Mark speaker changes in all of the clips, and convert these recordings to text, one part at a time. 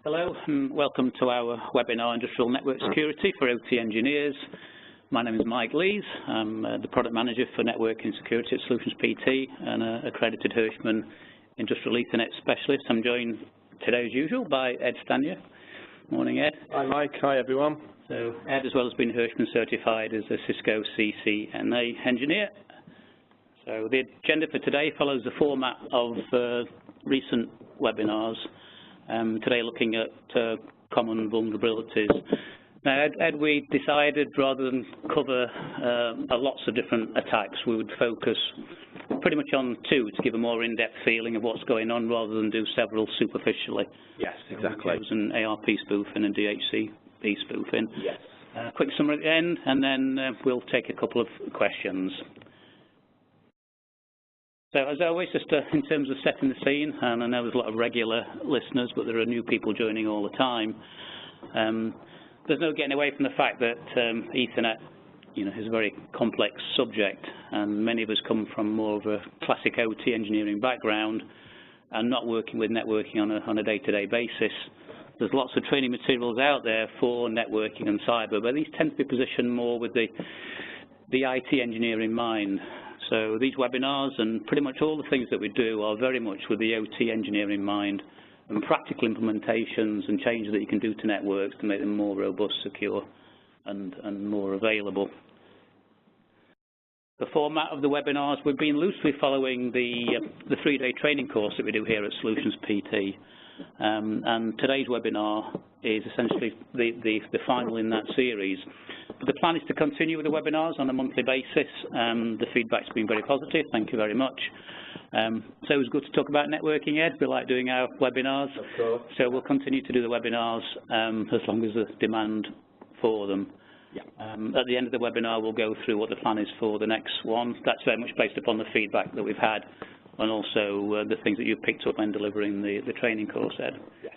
Speaker 1: Hello and welcome to our webinar Industrial Network Security for OT Engineers. My name is Mike Lees. I'm the Product Manager for Networking Security at Solutions PT and an accredited Hirschman Industrial Ethernet Specialist. I'm joined today as usual by Ed Stanier. Morning, Ed.
Speaker 2: Hi Mike, hi everyone.
Speaker 1: So Ed as well has been Hirschman certified as a Cisco CCNA engineer. So the agenda for today follows the format of recent webinars. Today looking at common vulnerabilities. Now, Ed, we decided rather than cover lots of different attacks, we would focus pretty much on two to give a more in-depth feeling of what's going on rather than do several superficially.
Speaker 2: Yes, exactly.
Speaker 1: It was an ARP spoofing and DHCP spoofing.
Speaker 2: Yes.
Speaker 1: Quick summary at the end, and then we'll take a couple of questions. So as always, just in terms of setting the scene, and I know there's a lot of regular listeners, but there are new people joining all the time. There's no getting away from the fact that Ethernet, is a very complex subject, and many of us come from more of a classic OT engineering background and not working with networking on a day-to-day basis. There's lots of training materials out there for networking and cyber, but these tend to be positioned more with the IT engineer in mind. So these webinars and pretty much all the things that we do are very much with the OT engineer in mind, and practical implementations and changes that you can do to networks to make them more robust, secure, and more available. The format of the webinars, we've been loosely following the 3-day training course that we do here at Solutions PT. And today's webinar is essentially the final in that series. But the plan is to continue with the webinars on a monthly basis. The feedback's been very positive, thank you very much. So it was good to talk about networking, Ed. We like doing our webinars.
Speaker 2: Of course.
Speaker 1: So we'll continue to do the webinars as long as there's demand for them.
Speaker 2: Yeah.
Speaker 1: At the end of the webinar, we'll go through what the plan is for the next one. That's very much based upon the feedback that we've had, and also the things that you've picked up when delivering the training course, Ed.
Speaker 2: Yes.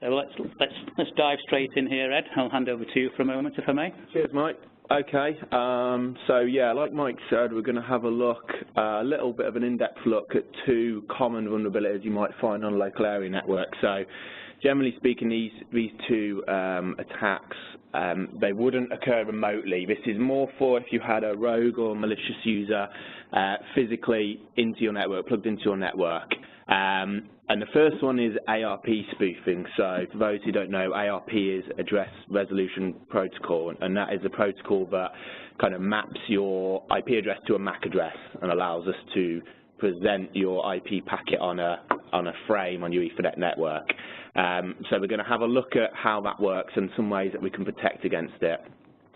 Speaker 1: So let's dive straight in here, Ed. I'll hand over to you for a moment, if I may.
Speaker 2: Cheers, Mike. Okay. So yeah, like Mike said, we're going to have a little bit of an in-depth look at two common vulnerabilities you might find on a local area network. So generally speaking, these two attacks, they wouldn't occur remotely. This is more for if you had a rogue or malicious user physically into your network, plugged into your network. And the first one is ARP spoofing. So for those who don't know, ARP is Address Resolution Protocol, and that is a protocol that kind of maps your IP address to a MAC address and allows us to present your IP packet on a frame on your Ethernet network. So we're going to have a look at how that works and some ways that we can protect against it.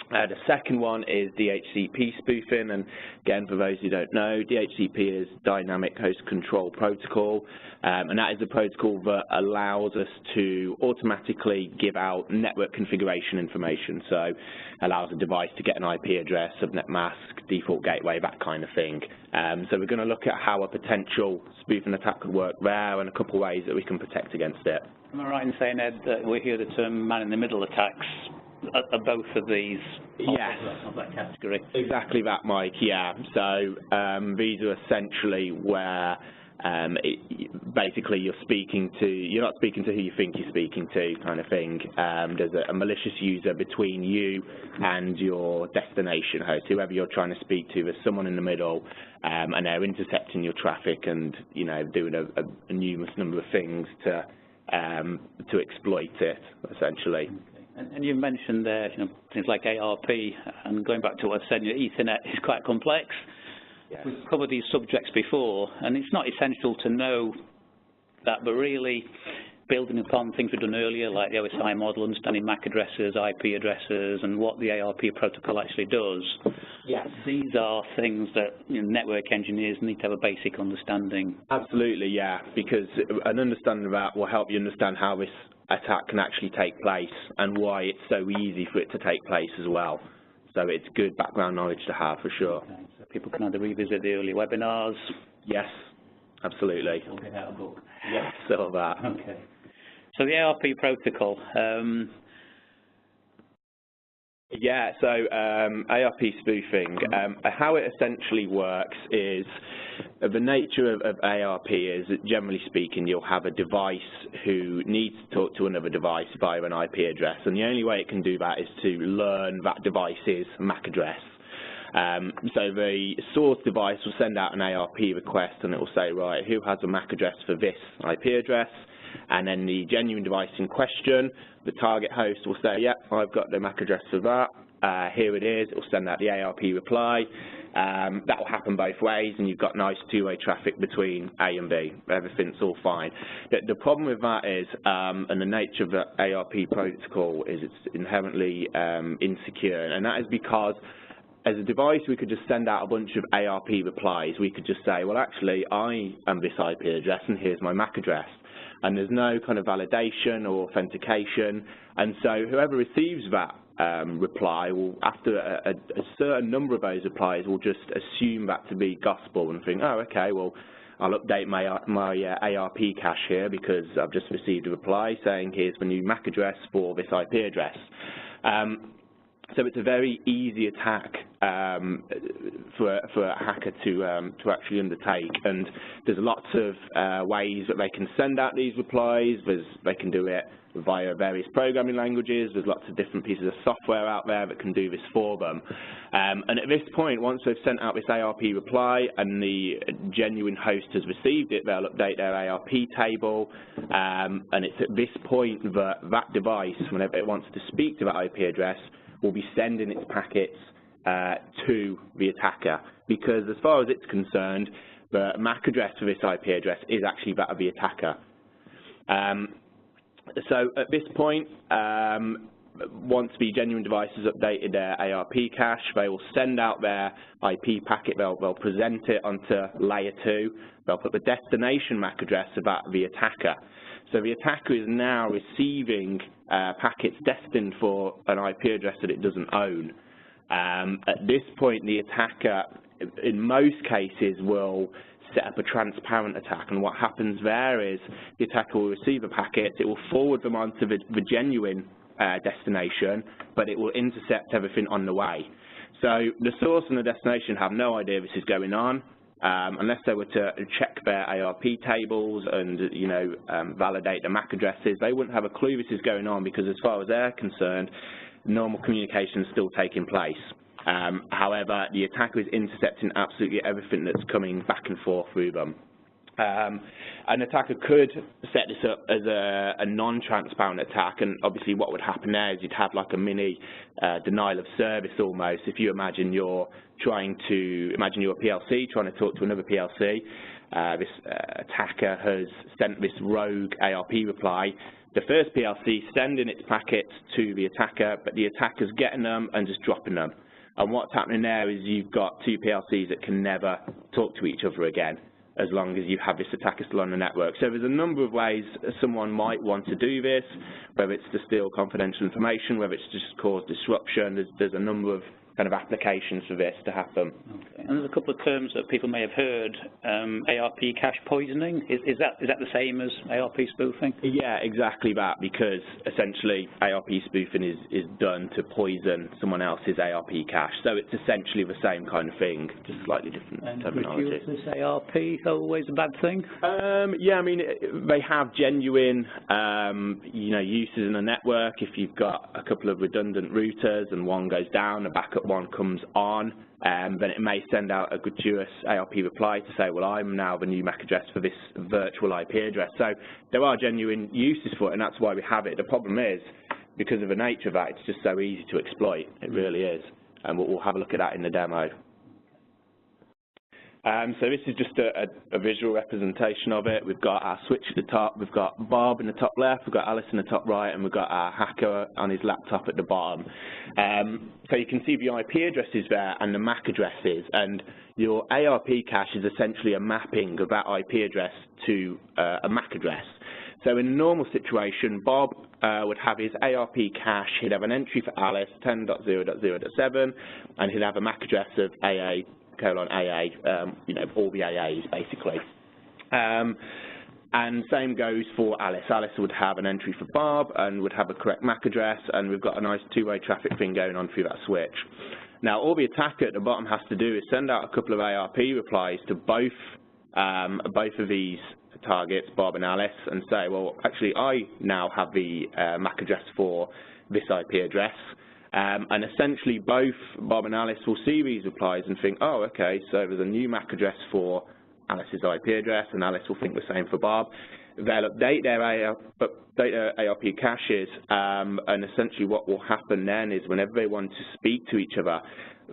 Speaker 2: The second one is DHCP spoofing, and again, for those who don't know, DHCP is Dynamic Host Control Protocol, and that is a protocol that allows us to automatically give out network configuration information, so allows a device to get an IP address, subnet mask, default gateway, that kind of thing. So we're going to look at how a potential spoofing attack could work there and a couple of ways that we can protect against it.
Speaker 1: Am I right in saying, Ed, that we hear the term man-in-the-middle attacks are both of these?
Speaker 2: Yes.
Speaker 1: Of that category.
Speaker 2: Exactly that, Mike, yeah. So these are essentially where basically you're not speaking to who you think you're speaking to, kind of thing. There's a malicious user between you and your destination host, whoever you're trying to speak to. There's someone in the middle, and they're intercepting your traffic and doing a numerous number of things to exploit it, essentially.
Speaker 1: And you mentioned there, things like ARP, and going back to what I said, Ethernet is quite complex.
Speaker 2: Yes.
Speaker 1: We've covered these subjects before, and it's not essential to know that, but really building upon things we've done earlier, like the OSI model, understanding MAC addresses, IP addresses, and what the ARP protocol actually does.
Speaker 2: Yes.
Speaker 1: These are things that network engineers need to have a basic understanding.
Speaker 2: Absolutely, yeah, because an understanding of that will help you understand how this attack can actually take place and why it's so easy for it to take place as well. So it's good background knowledge to have, for sure.
Speaker 1: Okay, so people can either revisit the early webinars.
Speaker 2: Yes, absolutely.
Speaker 1: Or get out a book.
Speaker 2: Yes, all that.
Speaker 1: Okay. So the ARP protocol,
Speaker 2: Yeah, so ARP spoofing, how it essentially works is the nature of ARP is that generally speaking you'll have a device who needs to talk to another device via an IP address, and the only way it can do that is to learn that device's MAC address. So the source device will send out an ARP request and it will say, right, who has a MAC address for this IP address? And then the genuine device in question, the target host will say, yep, I've got the MAC address for that, here it is. It will send out the ARP reply. That will happen both ways, and you've got nice two-way traffic between A and B. Everything's all fine. The problem with that is, and the nature of the ARP protocol is it's inherently insecure, and that is because as a device, we could just send out a bunch of ARP replies. We could just say, well, actually, I am this IP address, and here's my MAC address. And there's no kind of validation or authentication. And so whoever receives that reply will, after a certain number of those replies, will just assume that to be gospel and think, oh, okay, well, I'll update my ARP cache here because I've just received a reply saying here's the new MAC address for this IP address. So it's a very easy attack for a hacker to actually undertake, and there's lots of ways that they can send out these replies. They can do it via various programming languages. There's lots of different pieces of software out there that can do this for them. And at this point, once they've sent out this ARP reply and the genuine host has received it, they'll update their ARP table, and it's at this point that that device, whenever it wants to speak to that IP address, will be sending its packets to the attacker, because as far as it's concerned, the MAC address for this IP address is actually that of the attacker. So at this point, once the genuine device has updated their ARP cache, they will send out their IP packet, they'll present it onto layer 2, they'll put the destination MAC address of that of the attacker. So the attacker is now receiving packets destined for an IP address that it doesn't own. At this point, the attacker, in most cases, will set up a transparent attack, and what happens there is the attacker will receive the packets, it will forward them onto the genuine destination, but it will intercept everything on the way. So the source and the destination have no idea this is going on. Unless they were to check their ARP tables and, you know, validate the MAC addresses, they wouldn't have a clue this is going on, because as far as they're concerned, normal communication is still taking place. However, the attacker is intercepting absolutely everything that's coming back and forth through them. An attacker could set this up as a non-transparent attack, and obviously what would happen there is you'd have like a mini denial of service almost. If you imagine you're a PLC trying to talk to another PLC, this attacker has sent this rogue ARP reply. The first PLC sending its packets to the attacker, but the attacker's getting them and just dropping them. And what's happening there is you've got two PLCs that can never talk to each other again, as long as you have this attacker still on the network. So there's a number of ways someone might want to do this, whether it's to steal confidential information, whether it's to just cause disruption. There's a number of kind of applications for this to happen.
Speaker 1: Okay. And there's a couple of terms that people may have heard. ARP cache poisoning, is that the same as ARP spoofing?
Speaker 2: Yeah, exactly that, because essentially ARP spoofing is done to poison someone else's ARP cache. So it's essentially the same kind of thing, just slightly different terminology.
Speaker 1: And is ARP always a bad thing?
Speaker 2: Yeah, I mean, they have genuine uses in a network. If you've got a couple of redundant routers and one goes down, a backup one comes on, then it may send out a gratuitous ARP reply to say, well, I'm now the new MAC address for this virtual IP address. So there are genuine uses for it, and that's why we have it. The problem is, because of the nature of that, it's just so easy to exploit. It really is. And we'll have a look at that in the demo. So this is just a visual representation of it. We've got our switch at the top, we've got Bob in the top left, we've got Alice in the top right, and we've got our hacker on his laptop at the bottom. So you can see the IP addresses there and the MAC addresses, and your ARP cache is essentially a mapping of that IP address to a MAC address. So in a normal situation, Bob would have his ARP cache, he'd have an entry for Alice, 10.0.0.7, and he'd have a MAC address of AA, all the AAs basically. And same goes for Alice. Alice would have an entry for Bob and would have a correct MAC address, and we've got a nice two-way traffic thing going on through that switch. Now, all the attacker at the bottom has to do is send out a couple of ARP replies to both of these targets, Bob and Alice, and say, well, actually, I now have the MAC address for this IP address. And essentially, both Bob and Alice will see these replies and think, oh, okay, so there's a new MAC address for Alice's IP address, and Alice will think the same for Bob. They'll update their ARP caches, and essentially what will happen then is whenever they want to speak to each other,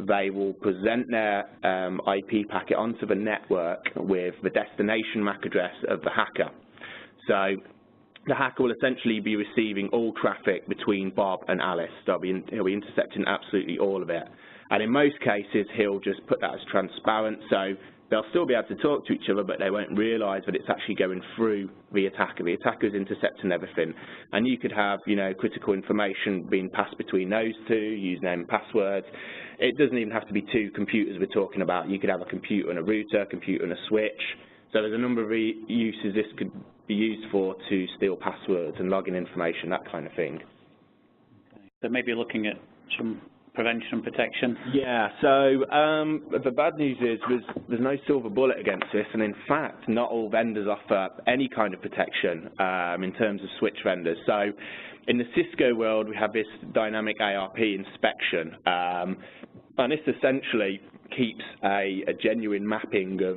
Speaker 2: they will present their IP packet onto the network with the destination MAC address of the hacker. So the hacker will essentially be receiving all traffic between Bob and Alice. So he'll be intercepting absolutely all of it. And in most cases, he'll just put that as transparent, so they'll still be able to talk to each other, but they won't realise that it's actually going through the attacker. The attacker's intercepting everything. And you could have, you know, critical information being passed between those two, username and passwords. It doesn't even have to be two computers we're talking about. You could have a computer and a router, a computer and a switch. So there's a number of uses this could be used for to steal passwords and login information, that kind of thing.
Speaker 1: Okay. So maybe looking at some prevention and protection?
Speaker 2: Yeah, so the bad news is there's no silver bullet against this, and in fact, not all vendors offer any kind of protection in terms of switch vendors. So in the Cisco world, we have this dynamic ARP inspection, and this essentially keeps a genuine mapping of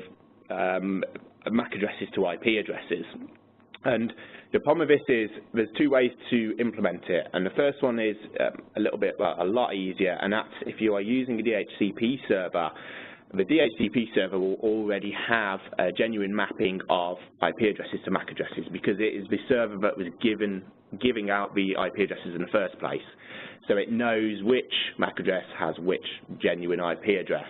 Speaker 2: MAC addresses to IP addresses. And the problem with this is there's two ways to implement it, and the first one is a lot easier, and that's if you are using a DHCP server. The DHCP server will already have a genuine mapping of IP addresses to MAC addresses because it is the server that was giving out the IP addresses in the first place. So it knows which MAC address has which genuine IP address.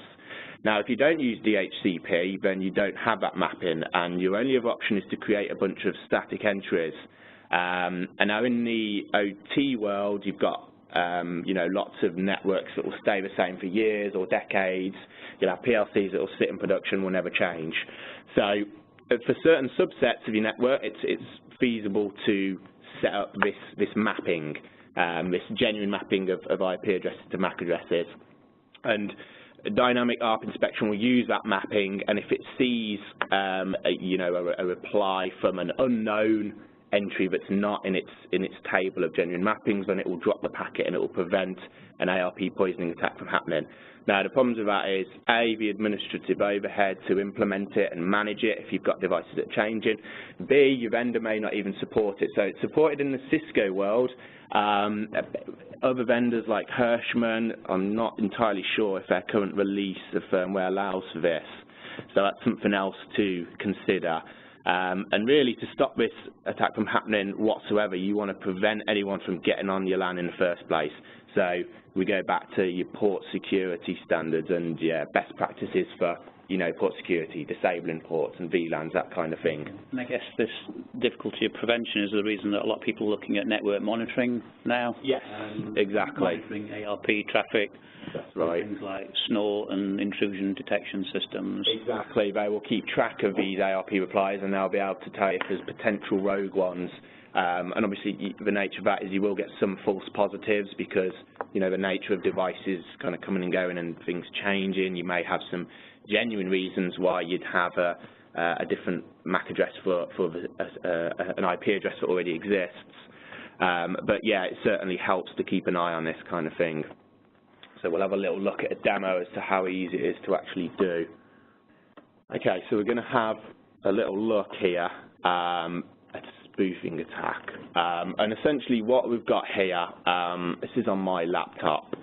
Speaker 2: Now, if you don't use DHCP, then you don't have that mapping, and your only other option is to create a bunch of static entries. And now in the OT world, you've got you know, lots of networks that will stay the same for years or decades. You'll have PLCs that will sit in production, will never change. So for certain subsets of your network, it's feasible to set up this mapping, this genuine mapping of IP addresses to MAC addresses. And dynamic ARP inspection will use that mapping, and if it sees a reply from an unknown entry that's not in its table of genuine mappings, then it will drop the packet and it will prevent an ARP poisoning attack from happening. Now, the problems with that is A, the administrative overhead to implement it and manage it if you've got devices that are changing. B, your vendor may not even support it. So it's supported in the Cisco world. Other vendors like Hirschman, I'm not entirely sure if their current release of firmware allows for this. So that's something else to consider. And really, to stop this attack from happening whatsoever, you want to prevent anyone from getting on your LAN in the first place. So we go back to your port security standards and best practices for port security, disabling ports and VLANs, that kind of thing.
Speaker 1: And I guess this difficulty of prevention is the reason that a lot of people are looking at network monitoring now.
Speaker 2: Yes, exactly.
Speaker 1: Monitoring ARP traffic.
Speaker 2: That's right.
Speaker 1: Things like snort and intrusion detection systems.
Speaker 2: Exactly. They will keep track of these ARP replies, and they'll be able to tell you if there's potential rogue ones. And obviously, the nature of that is you will get some false positives because the nature of devices kind of coming and going and things changing. You may have some genuine reasons why you'd have a different MAC address for an IP address that already exists. But yeah, it certainly helps to keep an eye on this kind of thing. So we'll have a little look at a demo as to how easy it is to actually do. Okay, so we're going to have a little look here at a spoofing attack. And essentially what we've got here, this is on my laptop.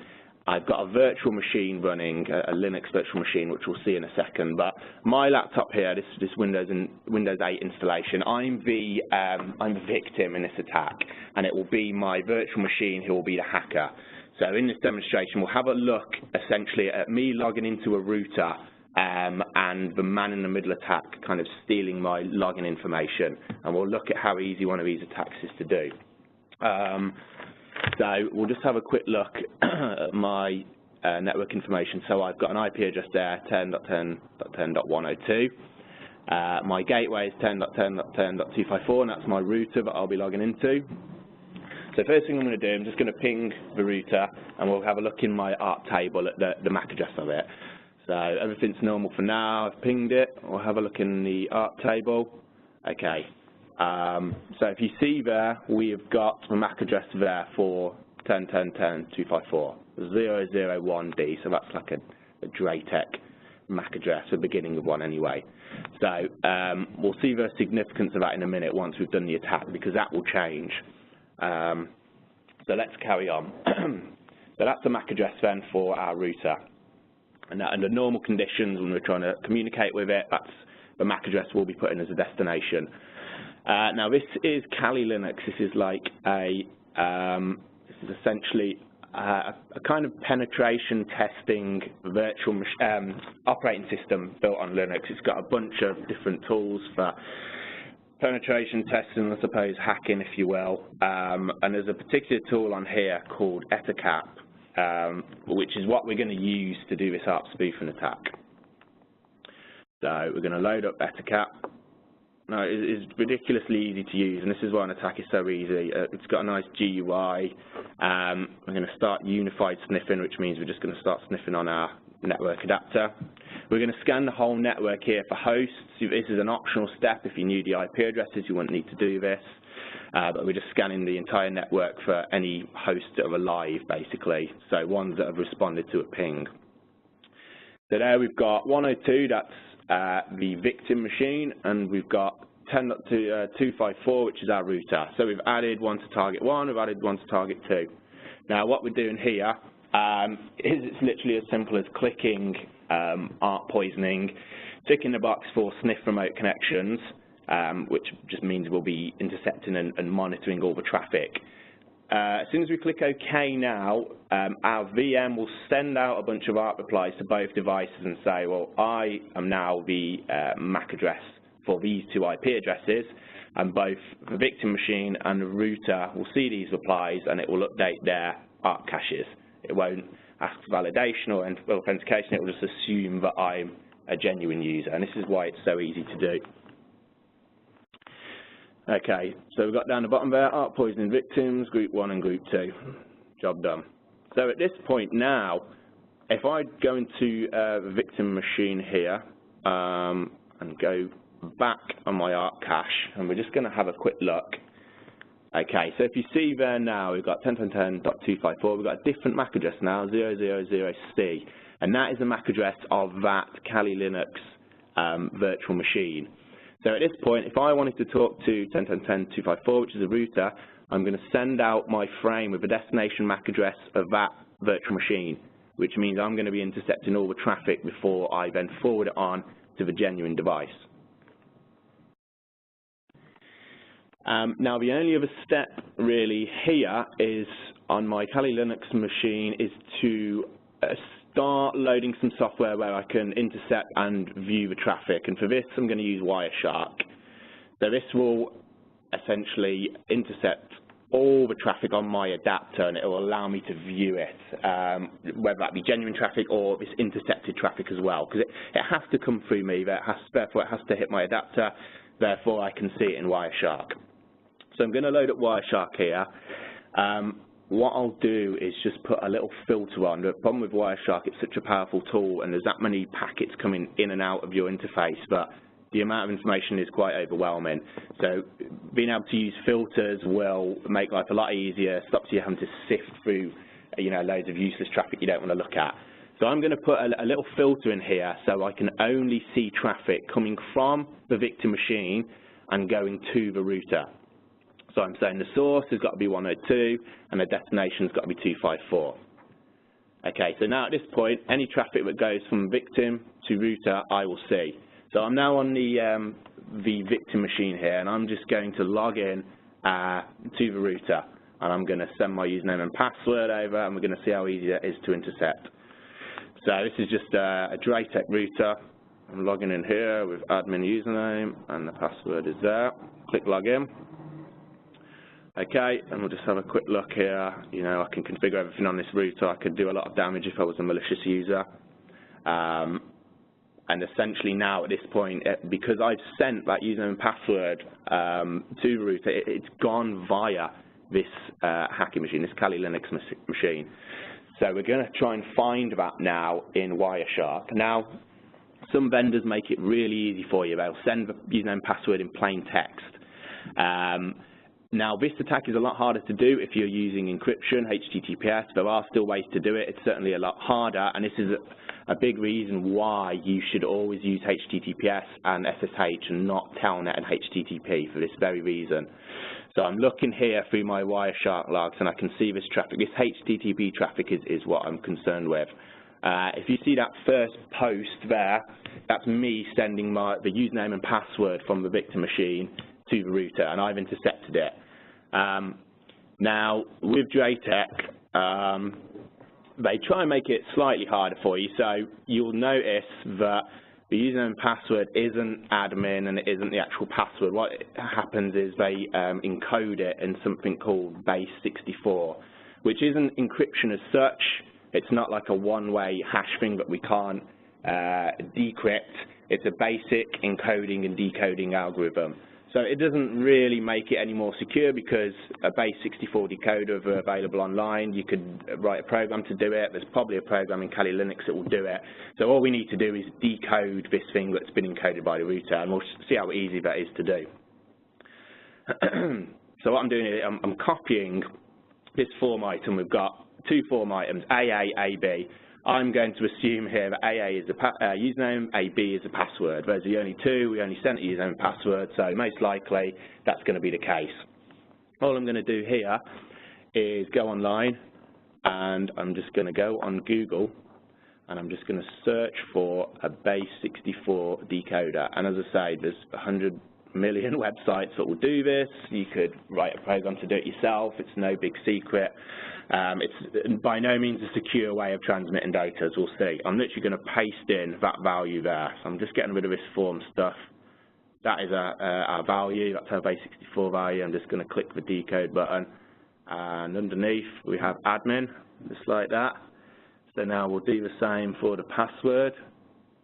Speaker 2: I've got a virtual machine running, a Linux virtual machine, which we'll see in a second. But my laptop here, this Windows 8 installation, I'm the victim in this attack, and it will be my virtual machine who will be the hacker. So in this demonstration, we'll have a look essentially at me logging into a router and the man-in-the-middle attack kind of stealing my login information, and we'll look at how easy one of these attacks is to do. So we'll just have a quick look at my network information. So I've got an IP address there, 10.10.10.102. My gateway is 10.10.10.254, and that's my router that I'll be logging into. So first thing I'm going to do, I'm just going to ping the router, and we'll have a look in my ARP table at the MAC address of it. So everything's normal for now. I've pinged it. We'll have a look in the ARP table. Okay. So if you see there, we've got the MAC address there for 10.10.10.254, 001D. So that's like a Draytech MAC address, the beginning of one anyway. So we'll see the significance of that in a minute once we've done the attack, because that will change. So let's carry on. So that's the MAC address then for our router. And under normal conditions, when we're trying to communicate with it, that's the MAC address we'll be putting as a destination. Now this is Kali Linux. This is like this is essentially a kind of penetration testing virtual operating system built on Linux. It's got a bunch of different tools for penetration testing, I suppose, hacking, if you will. And there's a particular tool on here called Ettercap, which is what we're going to use to do this ARP spoofing attack. So we're going to load up Ettercap. Now, it's ridiculously easy to use, and this is why an attack is so easy. It's got a nice GUI. We're going to start unified sniffing, which means we're just going to start sniffing on our network adapter. We're going to scan the whole network here for hosts. This is an optional step. If you knew the IP addresses, you wouldn't need to do this. But we're just scanning the entire network for any hosts that are alive, basically, so ones that have responded to a ping. So there we've got 102, that's the victim machine, and we've got 10.254, which is our router. So we've added one to target 1, we've added one to target 2. Now what we're doing here is it's literally as simple as clicking ARP poisoning, ticking the box for sniff remote connections, which just means we'll be intercepting and monitoring all the traffic. As soon as we click OK now, our VM will send out a bunch of ARP replies to both devices and say, well, I am now the MAC address for these two IP addresses, and both the victim machine and the router will see these replies, and it will update their ARP caches. It won't ask for validation or authentication, it will just assume that I'm a genuine user, and this is why it's so easy to do. Okay, so we've got down the bottom there, ARP poisoning victims, group 1 and group 2. Job done. So at this point now, if I go into the victim machine here and go back on my ARP cache, and we're just going to have a quick look. Okay, so if you see there now, we've got 10.10.10.254, we've got a different MAC address now, 000C, and that is the MAC address of that Kali Linux virtual machine. So at this point, if I wanted to talk to 10.10.10.254, which is a router, I'm going to send out my frame with the destination MAC address of that virtual machine, which means I'm going to be intercepting all the traffic before I then forward it on to the genuine device. Now, the only other step really here is on my Kali Linux machine is to start loading some software where I can intercept and view the traffic, and for this I'm going to use Wireshark. So this will essentially intercept all the traffic on my adapter, and it will allow me to view it, whether that be genuine traffic or this intercepted traffic as well, because it has to come through me, therefore it has to hit my adapter, therefore I can see it in Wireshark. So I'm going to load up Wireshark here. What I'll do is just put a little filter on. The problem with Wireshark, it's such a powerful tool, and there's that many packets coming in and out of your interface, but the amount of information is quite overwhelming. So being able to use filters will make life a lot easier, stops you having to sift through, loads of useless traffic you don't want to look at. So I'm going to put a little filter in here so I can only see traffic coming from the victim machine and going to the router. So I'm saying the source has got to be 102 and the destination's got to be 254. Okay, so now at this point, any traffic that goes from victim to router, I will see. So I'm now on the victim machine here, and I'm just going to log in to the router, and I'm going to send my username and password over, and we're going to see how easy it is to intercept. So this is just a Draytech router. I'm logging in here with admin username, and the password is there. Click login. Okay, and we'll just have a quick look here. I can configure everything on this router. I could do a lot of damage if I was a malicious user. And essentially now at this point, because I've sent that username and password to the router, it's gone via this hacking machine, this Kali Linux machine. So we're going to try and find that now in Wireshark. Now, some vendors make it really easy for you. They'll send the username and password in plain text. Now, this attack is a lot harder to do if you're using encryption, HTTPS. There are still ways to do it. It's certainly a lot harder, and this is a big reason why you should always use HTTPS and SSH and not Telnet and HTTP for this very reason. So I'm looking here through my Wireshark logs, and I can see this traffic. This HTTP traffic is what I'm concerned with. If you see that first post there, that's me sending the username and password from the victim machine to the router, and I've intercepted it. Now, with Draytech, they try and make it slightly harder for you, so you'll notice that the username and password isn't admin and it isn't the actual password. What happens is they encode it in something called base 64, which isn't encryption as such. It's not like a one-way hash thing that we can't decrypt. It's a basic encoding and decoding algorithm. So it doesn't really make it any more secure because a base 64 decoder are available online. You could write a program to do it. There's probably a program in Kali Linux that will do it. So all we need to do is decode this thing that's been encoded by the router, and we'll see how easy that is to do. So what I'm doing is I'm copying this form item. We've got two form items, AA, AB. I'm going to assume here that AA is the username, AB is the password. Those are the only two. We only sent a username and password, so most likely that's going to be the case. All I'm going to do here is go online, and I'm just going to go on Google, and I'm just going to search for a base 64 decoder. And as I say, there's 100 million websites that will do this. You could write a program to do it yourself. It's no big secret. It's by no means a secure way of transmitting data, as we'll see. I'm literally going to paste in that value there. So I'm just getting rid of this form stuff. That is our value. That's our base 64 value. I'm just going to click the decode button. And underneath, we have admin, just like that. So now we'll do the same for the password.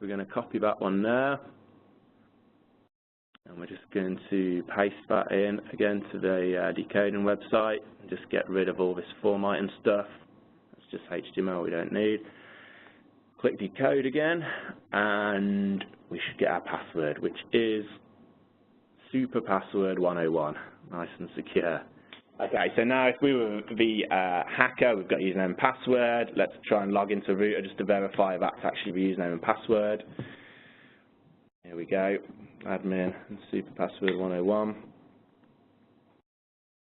Speaker 2: We're going to copy that one there. And we're just going to paste that in again to the decoding website and just get rid of all this form item stuff. That's just HTML we don't need. Click decode again, and we should get our password, which is super password 101. Nice and secure. Okay, so now if we were the hacker, we've got username and password. Let's try and log into router just to verify that's actually the username and password. Here we go. Admin and super password 101,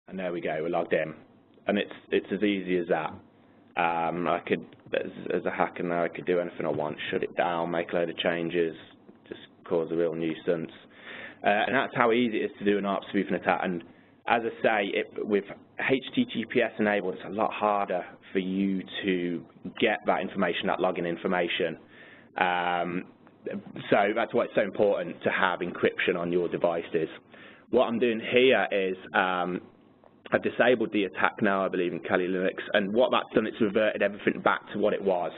Speaker 2: and there we go, we're logged in, and it's as easy as that. I could, as a hacker now, I could do anything I want, shut it down, make a load of changes, just cause a real nuisance, and that's how easy it is to do an ARP spoofing attack. And as I say, with HTTPS enabled, it's a lot harder for you to get that information, that login information. So that's why it's so important to have encryption on your devices. What I'm doing here is I've disabled the attack now, I believe, in Kali Linux, and what that's done, it's reverted everything back to what it was.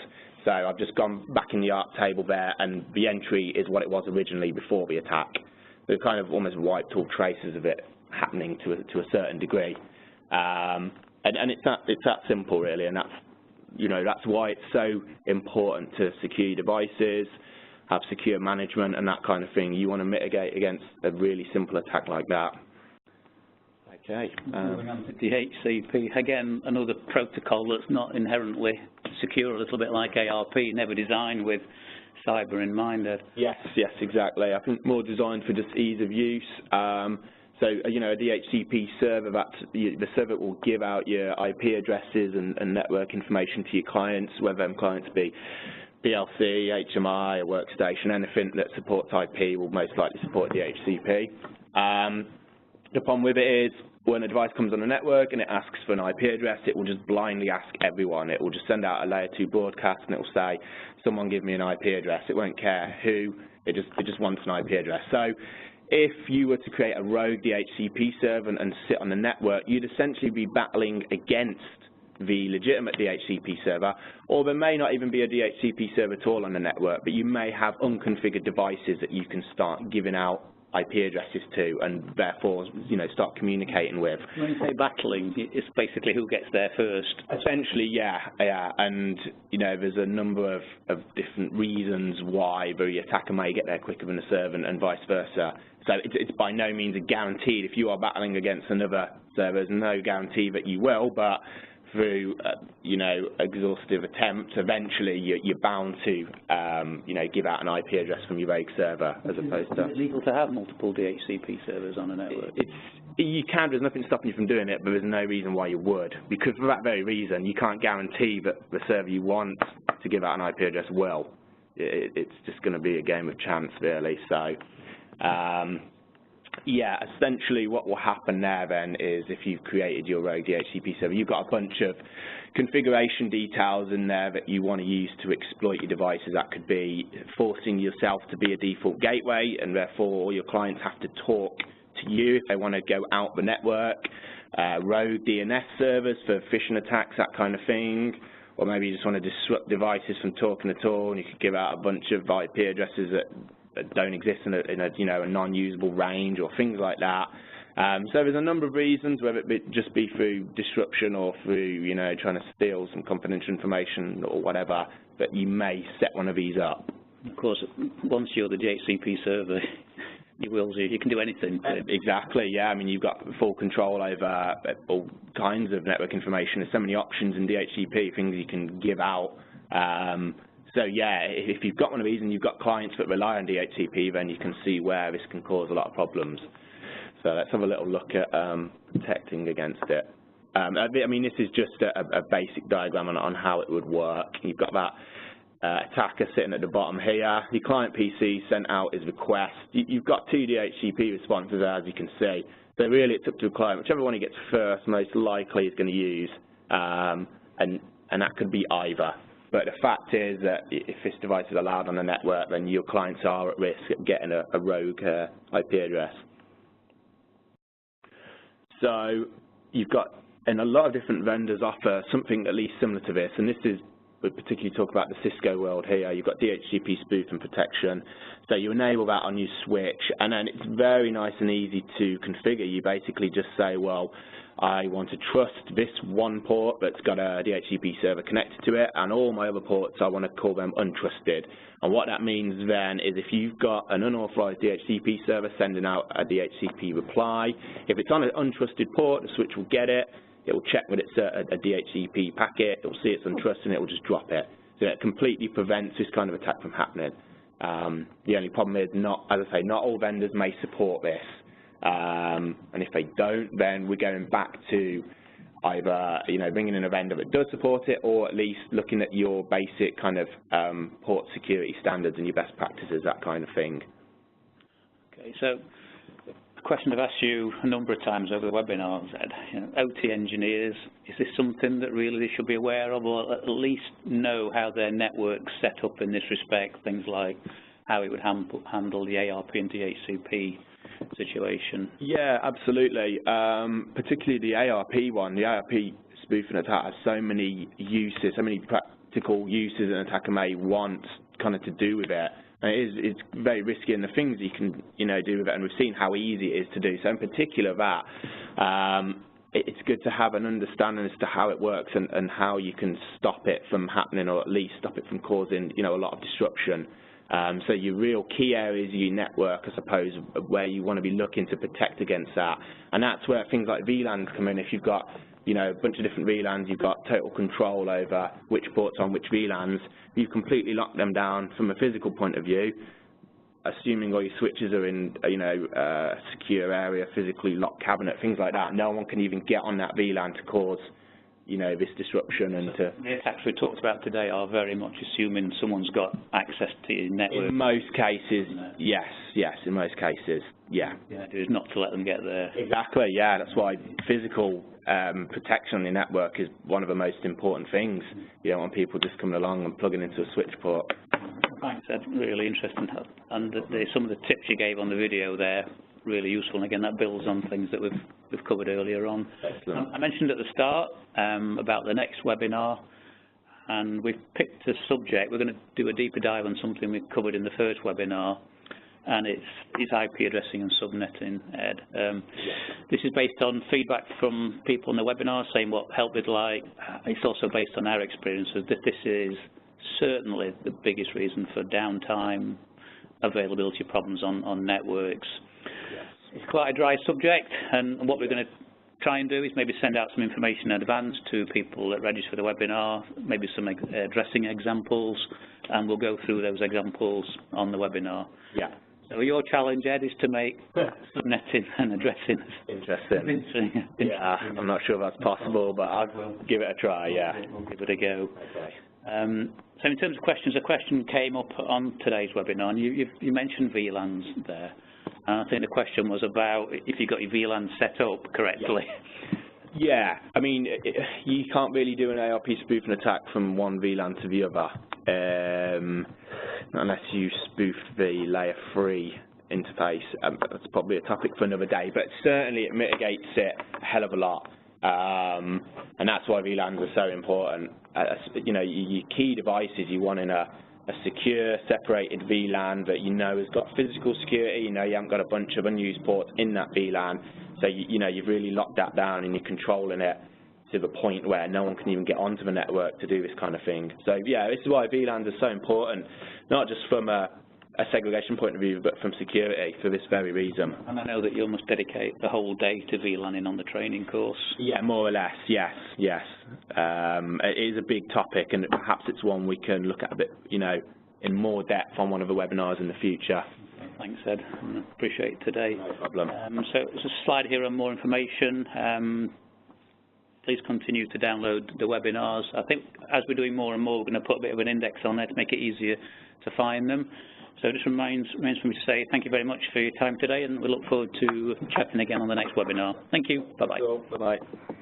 Speaker 2: So I've just gone back in the ARP table there, and the entry is what it was originally before the attack. We've kind of almost wiped all traces of it happening to a certain degree, and it's that simple, really, and that's why it's so important to secure your devices, have secure management and that kind of thing. You want to mitigate against a really simple attack like that. Okay.
Speaker 1: Moving on to DHCP, again, another protocol that's not inherently secure, a little bit like ARP, never designed with cyber in mind, Ed.
Speaker 2: Yes, exactly. I think more designed for just ease of use. So, a DHCP server, the server will give out your IP addresses and network information to your clients, whether them clients be PLC, HMI, a workstation, anything that supports IP will most likely support DHCP. The problem with it is when a device comes on the network and it asks for an IP address, it will just blindly ask everyone. It will just send out a layer 2 broadcast and it will say, someone give me an IP address. It won't care who, it just wants an IP address. So if you were to create a rogue DHCP server and sit on the network, you'd essentially be battling against the legitimate DHCP server, or there may not even be a DHCP server at all on the network, but you may have unconfigured devices that you can start giving out IP addresses to, and therefore, start communicating with.
Speaker 1: When you say battling, it's basically who gets there first.
Speaker 2: Essentially, yeah, and there's a number of different reasons why the attacker may get there quicker than the server, and vice versa. So it's by no means a guaranteed. If you are battling against another server, there's no guarantee that you will, but through exhaustive attempts, eventually you're bound to give out an IP address from your rogue server, as opposed to.
Speaker 1: Is it legal to have multiple DHCP servers on a network?
Speaker 2: You can. There's nothing stopping you from doing it, but there's no reason why you would, because for that very reason, you can't guarantee that the server you want to give out an IP address will. It's just going to be a game of chance, really. So. Yeah, essentially what will happen there then is, if you've created your rogue DHCP server, you've got a bunch of configuration details in there that you want to use to exploit your devices. That could be forcing yourself to be a default gateway, and therefore all your clients have to talk to you if they want to go out the network, rogue DNS servers for phishing attacks, that kind of thing. Or maybe you just want to disrupt devices from talking at all, and you could give out a bunch of IP addresses that don't exist in a non-usable range, or things like that. So there's a number of reasons, whether it just be through disruption or through trying to steal some confidential information or whatever, that you may set one of these up.
Speaker 1: Of course, once you're the DHCP server, you can do anything.
Speaker 2: Exactly, yeah. I mean, you've got full control over all kinds of network information. There's so many options in DHCP, things you can give out. So yeah, if you've got one of these and you've got clients that rely on DHCP, then you can see where this can cause a lot of problems. So let's have a little look at protecting against it. I mean, this is just a basic diagram on how it would work. You've got that attacker sitting at the bottom here. Your client PC sent out his request. You've got two DHCP responses there, as you can see. So really, it's up to the client. Whichever one he gets first, most likely is going to use, and that could be either. But the fact is that if this device is allowed on the network, then your clients are at risk of getting a rogue IP address. So you've got, and a lot of different vendors offer something at least similar to this, and this is, we particularly talk about the Cisco world here. You've got DHCP spoof and protection. So you enable that on your switch, and then it's very nice and easy to configure. You basically just say, well, I want to trust this one port that's got a DHCP server connected to it, and all my other ports, I want to call them untrusted. And what that means then is, if you've got an unauthorized DHCP server sending out a DHCP reply, if it's on an untrusted port, the switch will get it. It will check that it's a DHCP packet. It will see it's untrusted, and it will just drop it. So it completely prevents this kind of attack from happening. The only problem is, as I say, not all vendors may support this. And if they don't, then we're going back to either bringing in a vendor that does support it, or at least looking at your basic kind of port security standards and your best practices, that kind of thing.
Speaker 1: Okay, so a question I've asked you a number of times over the webinar, OT engineers, is this something that really they should be aware of, or at least know how their network's set up in this respect, things like how it would handle the ARP and DHCP situation? Yeah,
Speaker 2: absolutely. Particularly the ARP one. The ARP spoofing attack has so many uses, so many practical uses an attacker may want kind of to do with it. And it's very risky, and the things you can do with it, and we've seen how easy it is to do. So in particular that, it's good to have an understanding as to how it works and how you can stop it from happening, or at least stop it from causing a lot of disruption. So your real key areas of your network, I suppose, where you want to be looking to protect against that. And that's where things like VLANs come in. If you've got a bunch of different VLANs, you've got total control over which ports on which VLANs. You've completely locked them down from a physical point of view, assuming all your switches are in a secure area, physically locked cabinet, things like that. No one can even get on that VLAN to cause this disruption. And
Speaker 1: the attacks we talked about today are very much assuming someone's got access to your network.
Speaker 2: In most cases, yes. In most cases, yeah.
Speaker 1: Yeah, it is not to let them get there.
Speaker 2: Exactly. Yeah, that's why physical protection on your network is one of the most important things. You don't want people just coming along and plugging into a switch port.
Speaker 1: Thanks, that's really interesting. And some of the tips you gave on the video there really useful. And again, that builds on things that we've covered earlier on.
Speaker 2: Excellent.
Speaker 1: I mentioned at the start about the next webinar, and we've picked a subject. We're going to do a deeper dive on something we covered in the first webinar, and it's IP addressing and subnetting, Ed. This is based on feedback from people in the webinar saying what help they'd like. It's also based on our experiences that this is certainly the biggest reason for downtime, availability problems on networks.
Speaker 2: Yes.
Speaker 1: It's quite a dry subject, and what we're going to try and do is maybe send out some information in advance to people that register for the webinar, maybe some addressing examples, and we'll go through those examples on the webinar.
Speaker 2: Yeah.
Speaker 1: So your challenge, Ed, is to make subnetting and addressing
Speaker 2: interesting. Yeah, I'm not sure if that's possible, but I'll give it a try, yeah.
Speaker 1: We'll give it a go.
Speaker 2: Okay.
Speaker 1: So in terms of questions, a question came up on today's webinar, and you mentioned VLANs there. And I think the question was about if you got your VLAN set up correctly.
Speaker 2: Yeah, I mean, you can't really do an ARP spoofing attack from one VLAN to the other, unless you spoof the layer 3 interface. That's probably a topic for another day, but certainly it mitigates it a hell of a lot. And that's why VLANs are so important. You know, your key devices you want in a secure, separated VLAN that you know has got physical security. You know you haven't got a bunch of unused ports in that VLAN, so you know you've really locked that down and you're controlling it to the point where no one can even get onto the network to do this kind of thing. So yeah, this is why VLANs are so important, not just from a segregation point of view, but from security, for this very reason.
Speaker 1: And I know that you must dedicate the whole day to VLANing on the training course.
Speaker 2: Yeah, more or less, yes. It is a big topic, and perhaps it's one we can look at a bit, you know, in more depth on one of the webinars in the future.
Speaker 1: Thanks, Ed. I appreciate it today.
Speaker 2: No problem.
Speaker 1: So there's a slide here on more information. Please continue to download the webinars. I think as we're doing more and more, we're going to put a bit of an index on there to make it easier to find them. So it just remains for me to say thank you very much for your time today, and we look forward to chatting again on the next webinar. Thank you. Bye-bye.
Speaker 2: Bye-bye.